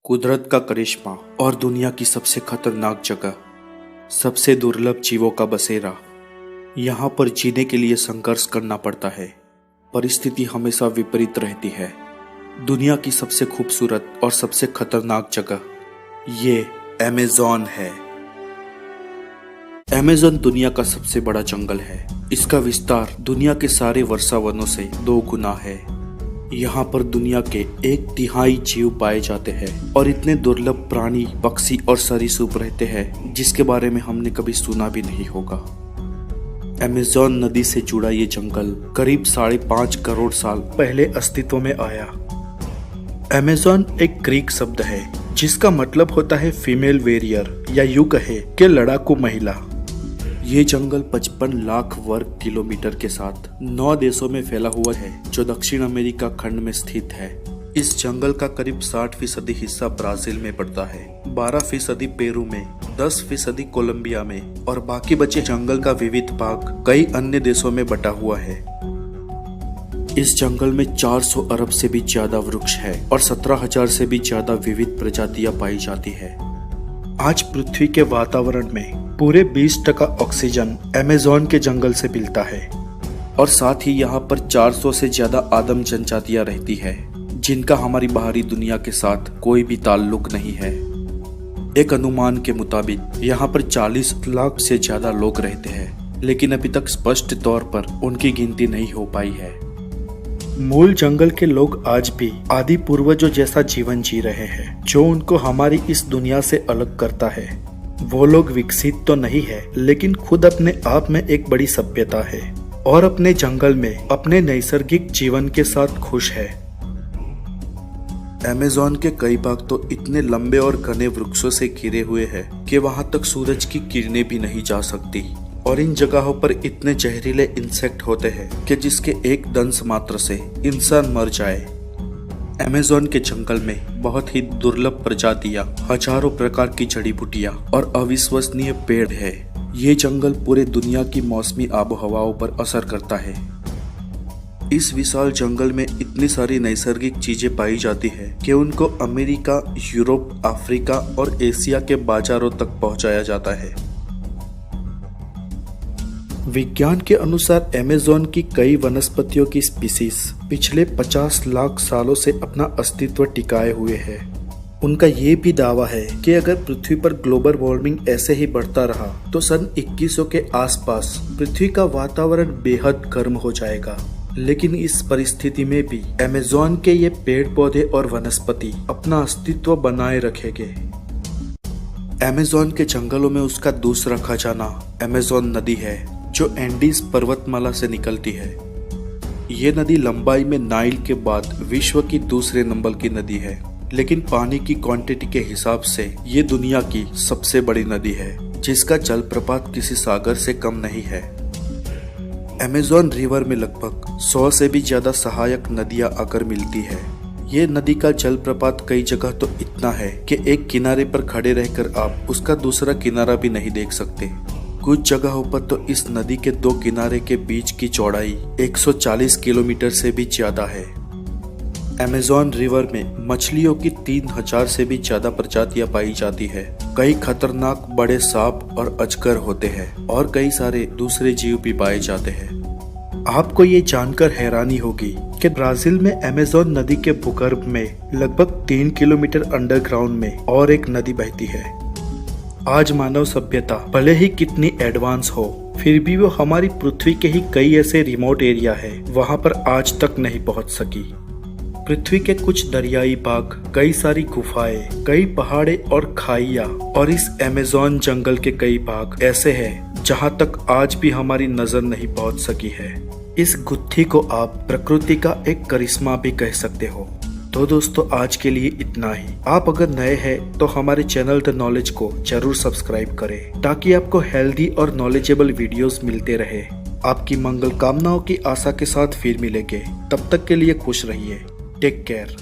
कुदरत का करिश्मा और दुनिया की सबसे खतरनाक जगह, सबसे दुर्लभ जीवों का बसेरा। यहाँ पर जीने के लिए संघर्ष करना पड़ता है। परिस्थिति हमेशा विपरीत रहती है। दुनिया की सबसे खूबसूरत और सबसे खतरनाक जगह ये अमेज़न है। अमेज़न दुनिया का सबसे बड़ा जंगल है। इसका विस्तार दुनिया के सारे वर्षावनों से 2 गुना है। यहाँ पर दुनिया के 1/3 जीव पाए जाते हैं और इतने दुर्लभ प्राणी, पक्षी और सरीसृप रहते हैं जिसके बारे में हमने कभी सुना भी नहीं होगा। अमेज़न नदी से जुड़ा ये जंगल करीब 5.5 करोड़ साल पहले अस्तित्व में आया। अमेज़न एक ग्रीक शब्द है जिसका मतलब होता है फीमेल वेरियर या यूं कहे कि लड़ाकू महिला। ये जंगल 55 लाख वर्ग किलोमीटर के साथ 9 देशों में फैला हुआ है जो दक्षिण अमेरिका खंड में स्थित है। इस जंगल का करीब 60% हिस्सा ब्राजील में पड़ता है, 12% पेरू में, 10% कोलंबिया में और बाकी बचे जंगल का विविध भाग कई अन्य देशों में बटा हुआ है। इस जंगल में 400 अरब से भी ज्यादा वृक्ष है और 17,000 से भी ज्यादा विविध प्रजातियां पाई जाती है। आज पृथ्वी के वातावरण में पूरे 20% ऑक्सीजन अमेज़न के जंगल से मिलता है और साथ ही यहाँ पर 400 से ज्यादा आदम जनजातियां रहती है जिनका हमारी बाहरी दुनिया के साथ कोई भी ताल्लुक नहीं है। एक अनुमान के मुताबिक यहाँ पर 40 लाख से ज्यादा लोग रहते हैं, लेकिन अभी तक स्पष्ट तौर पर उनकी गिनती नहीं हो पाई है। मूल जंगल के लोग आज भी आदि पूर्वजों जैसा जीवन जी रहे हैं जो उनको हमारी इस दुनिया से अलग करता है। वो लोग विकसित तो नहीं है, लेकिन खुद अपने आप में एक बड़ी सभ्यता है और अपने जंगल में अपने नैसर्गिक जीवन के साथ खुश है। अमेज़न के कई भाग तो इतने लंबे और घने वृक्षों से घिरे हुए हैं कि वहां तक सूरज की किरणें भी नहीं जा सकती और इन जगहों पर इतने जहरीले इंसेक्ट होते हैं कि जिसके एक दंश मात्र से इंसान मर जाए। अमेज़न के जंगल में बहुत ही दुर्लभ प्रजातियां, हजारों प्रकार की जड़ी बूटियां और अविश्वसनीय पेड़ है। ये जंगल पूरे दुनिया की मौसमी आबोहवाओं पर असर करता है। इस विशाल जंगल में इतनी सारी नैसर्गिक चीजें पाई जाती है कि उनको अमेरिका, यूरोप, अफ्रीका और एशिया के बाजारों तक पहुंचाया जाता है। विज्ञान के अनुसार अमेज़न की कई वनस्पतियों की स्पीसीज पिछले 50 लाख सालों से अपना अस्तित्व टिकाए हुए है। उनका ये भी दावा है कि अगर पृथ्वी पर ग्लोबल वार्मिंग ऐसे ही बढ़ता रहा तो सन 2100 के आसपास पृथ्वी का वातावरण बेहद गर्म हो जाएगा। लेकिन इस परिस्थिति में भी अमेज़न के ये पेड़ पौधे और वनस्पति अपना अस्तित्व बनाए रखेंगे। अमेज़न के जंगलों में उसका दूसरा खजाना अमेज़न नदी है जो एंडीज पर्वतमाला से निकलती है। ये नदी लंबाई में नाइल के बाद विश्व की दूसरे नंबर की नदी है, लेकिन पानी की क्वांटिटी के हिसाब से ये दुनिया की सबसे बड़ी नदी है जिसका जलप्रपात किसी सागर से कम नहीं है। अमेज़न रिवर में लगभग 100 से भी ज्यादा सहायक नदियां आकर मिलती है। ये नदी का जलप्रपात कई जगह तो इतना है कि एक किनारे पर खड़े रहकर आप उसका दूसरा किनारा भी नहीं देख सकते। कुछ जगहों पर तो इस नदी के 2 किनारे के बीच की चौड़ाई 140 किलोमीटर से भी ज्यादा है। अमेज़न रिवर में मछलियों की 3000 से भी ज्यादा प्रजातियां पाई जाती है। कई खतरनाक बड़े सांप और अजगर होते हैं और कई सारे दूसरे जीव भी पाए जाते हैं। आपको ये जानकर हैरानी होगी कि ब्राजील में अमेज़न नदी के भूगर्भ में लगभग 3 किलोमीटर अंडरग्राउंड में और एक नदी बहती है। आज मानव सभ्यता भले ही कितनी एडवांस हो, फिर भी वो हमारी पृथ्वी के ही कई ऐसे रिमोट एरिया है वहाँ पर आज तक नहीं पहुँच सकी। पृथ्वी के कुछ दरियाई भाग, कई सारी गुफाएं, कई पहाड़े और खाइयाँ और इस अमेज़न जंगल के कई भाग ऐसे हैं जहाँ तक आज भी हमारी नजर नहीं पहुँच सकी है। इस गुत्थी को आप प्रकृति का एक करिश्मा भी कह सकते हो। तो दोस्तों, आज के लिए इतना ही। आप अगर नए हैं तो हमारे चैनल द नॉलेज को जरूर सब्सक्राइब करें ताकि आपको हेल्दी और नॉलेजेबल वीडियोस मिलते रहे। आपकी मंगल कामनाओं की आशा के साथ फिर मिलेंगे। तब तक के लिए खुश रहिए। Take care.